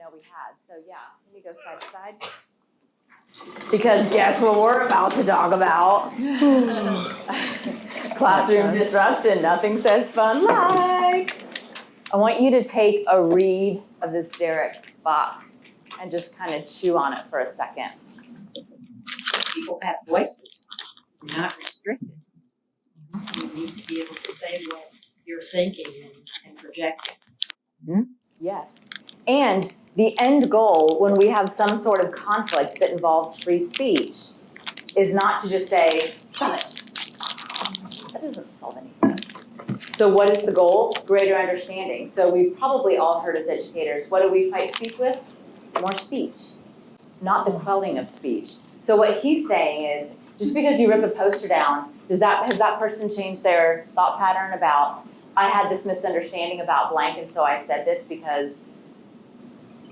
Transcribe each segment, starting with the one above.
know we had. So yeah, let me go side to side. Because guess what we're about to talk about? Classroom disruption. Nothing says fun like. I want you to take a read of this Derek Bach and just kind of chew on it for a second. People have voices, not restricted. You need to be able to say what you're thinking and project it. Yes. And the end goal when we have some sort of conflict that involves free speech is not to just say, stop it. That doesn't solve anything. So what is the goal? Greater understanding. So we've probably all heard as educators, what do we fight speech with? More speech, not the quelling of speech. So what he's saying is, just because you rip a poster down, has that person changed their thought pattern about, I had this misunderstanding about blank and so I said this because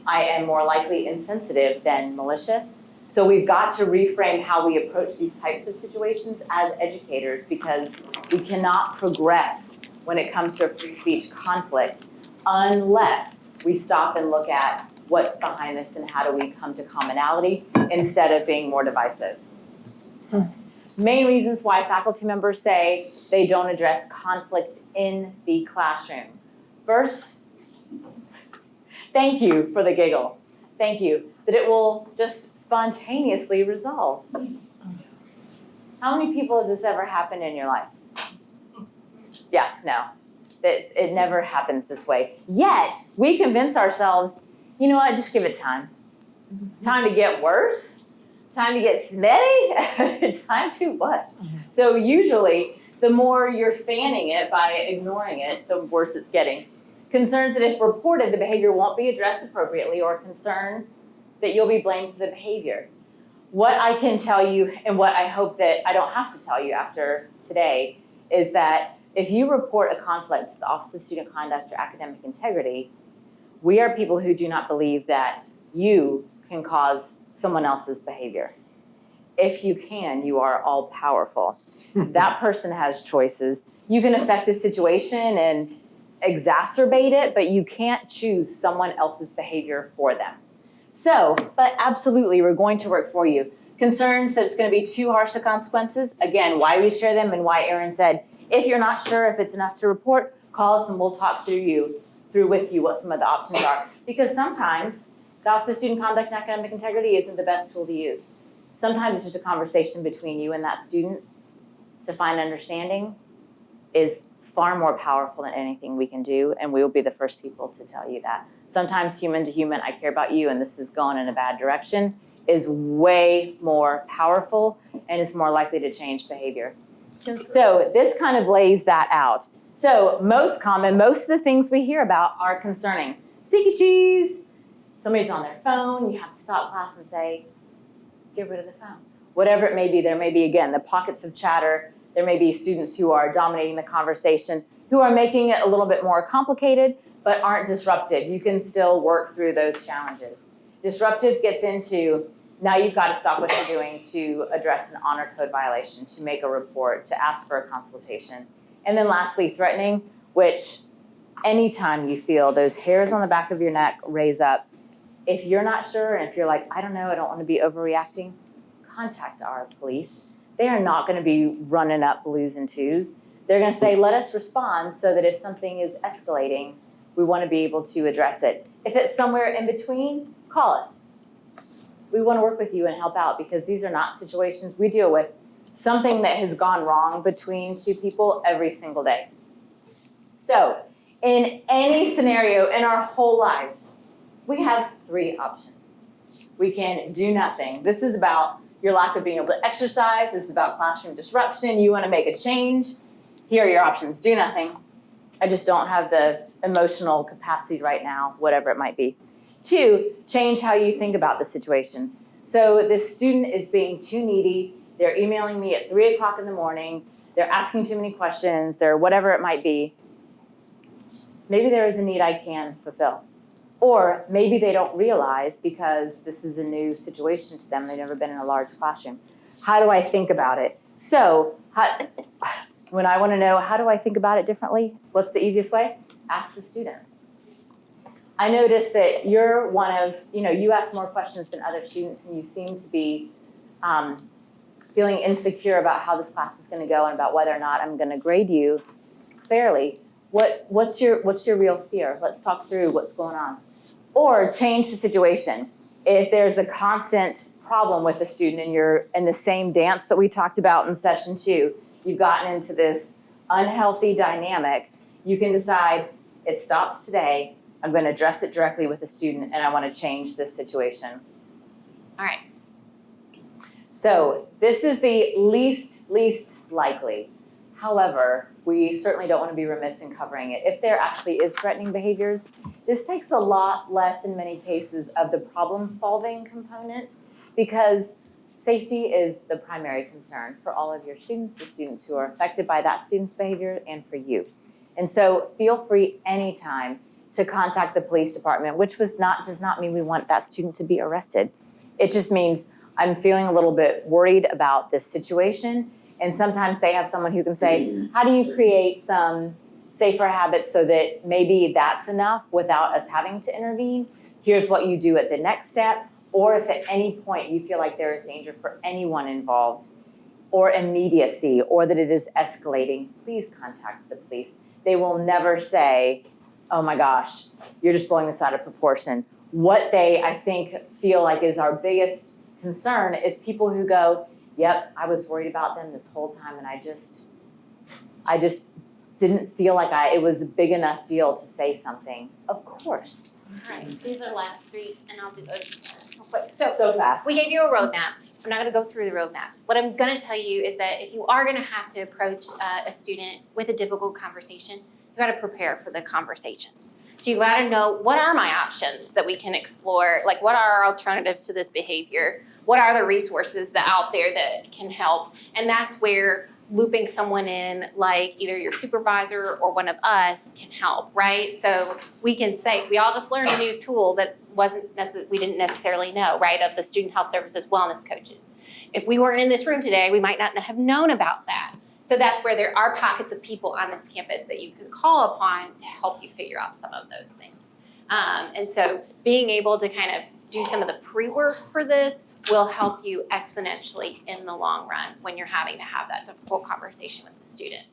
I am more likely insensitive than malicious? So we've got to reframe how we approach these types of situations as educators, because we cannot progress when it comes to a free speech conflict unless we stop and look at what's behind this and how do we come to commonality instead of being more divisive. Main reasons why faculty members say they don't address conflict in the classroom. First, thank you for the giggle. Thank you. That it will just spontaneously resolve. How many people has this ever happened in your life? Yeah, no. It never happens this way. Yet, we convince ourselves, you know what, just give it time. Time to get worse? Time to get smetty? Time to what? So usually, the more you're fanning it by ignoring it, the worse it's getting. Concerns that if reported, the behavior won't be addressed appropriately, or concern that you'll be blamed for the behavior. What I can tell you, and what I hope that I don't have to tell you after today, is that if you report a conflict to the Office of Student Conduct or Academic Integrity, we are people who do not believe that you can cause someone else's behavior. If you can, you are all powerful. That person has choices. You can affect the situation and exacerbate it, but you can't choose someone else's behavior for them. So, but absolutely, we're going to work for you. Concerns that it's going to be too harsh of consequences. Again, why we share them and why Aaron said, if you're not sure if it's enough to report, call us and we'll talk through with you what some of the options are. Because sometimes the Office of Student Conduct and Academic Integrity isn't the best tool to use. Sometimes it's just a conversation between you and that student to find understanding is far more powerful than anything we can do, and we will be the first people to tell you that. Sometimes human to human, I care about you and this is going in a bad direction, is way more powerful and is more likely to change behavior. So this kind of lays that out. So most of the things we hear about are concerning. Sticky cheese, somebody's on their phone, you have to stop class and say, get rid of the phone. Whatever it may be, there may be, again, the pockets of chatter. There may be students who are dominating the conversation, who are making it a little bit more complicated, but aren't disruptive. You can still work through those challenges. Disruptive gets into, now you've got to stop what you're doing to address an honor code violation, to make a report, to ask for a consultation. And then lastly, threatening, which anytime you feel those hairs on the back of your neck raise up, if you're not sure, and if you're like, I don't know, I don't want to be overreacting, contact our police. They are not going to be running up blues and twos. They're going to say, let us respond so that if something is escalating, we want to be able to address it. If it's somewhere in between, call us. We want to work with you and help out, because these are not situations we deal with. Something that has gone wrong between two people every single day. So in any scenario in our whole lives, we have 3 options. We can do nothing. This is about your lack of being able to exercise. This is about classroom disruption. You want to make a change. Here are your options. Do nothing. I just don't have the emotional capacity right now, whatever it might be. 2, change how you think about the situation. So this student is being too needy. They're emailing me at 3 o'clock in the morning. They're asking too many questions. They're whatever it might be. Maybe there is a need I can fulfill. Or maybe they don't realize, because this is a new situation to them. They've never been in a large classroom. How do I think about it? So when I want to know, how do I think about it differently? What's the easiest way? Ask the student. I noticed that you're one of, you ask more questions than other students, and you seem to be feeling insecure about how this class is going to go and about whether or not I'm going to grade you fairly. What's your real fear? Let's talk through what's going on. Or change the situation. If there's a constant problem with the student and you're in the same dance that we talked about in session 2, you've gotten into this unhealthy dynamic, you can decide it stops today. I'm going to address it directly with the student, and I want to change this situation. All right. So this is the least likely. However, we certainly don't want to be remiss in covering it. If there actually is threatening behaviors, this takes a lot less in many cases of the problem-solving component, because safety is the primary concern for all of your students, the students who are affected by that student's behavior, and for you. And so feel free anytime to contact the police department, which does not mean we want that student to be arrested. It just means I'm feeling a little bit worried about this situation. And sometimes they have someone who can say, how do you create some safer habits so that maybe that's enough without us having to intervene? Here's what you do at the next step. Or if at any point you feel like there is danger for anyone involved, or immediacy, or that it is escalating, please contact the police. They will never say, oh my gosh, you're just blowing this out of proportion. What they, I think, feel like is our biggest concern is people who go, yep, I was worried about them this whole time, and I just didn't feel like it was a big enough deal to say something. Of course. All right. These are the last 3, and I'll do those real quick. So fast. We gave you a roadmap. I'm not going to go through the roadmap. What I'm going to tell you is that if you are going to have to approach a student with a difficult conversation, you got to prepare for the conversation. So you got to know, what are my options that we can explore? Like, what are our alternatives to this behavior? What are the resources that out there that can help? And that's where looping someone in, like either your supervisor or one of us, can help, right? So we can say, we all just learned a new tool that we didn't necessarily know, right, of the Student Health Services wellness coaches. If we weren't in this room today, we might not have known about that. So that's where there are pockets of people on this campus that you can call upon to help you figure out some of those things. And so being able to kind of do some of the pre-work for this will help you exponentially in the long run when you're having to have that difficult conversation with the student.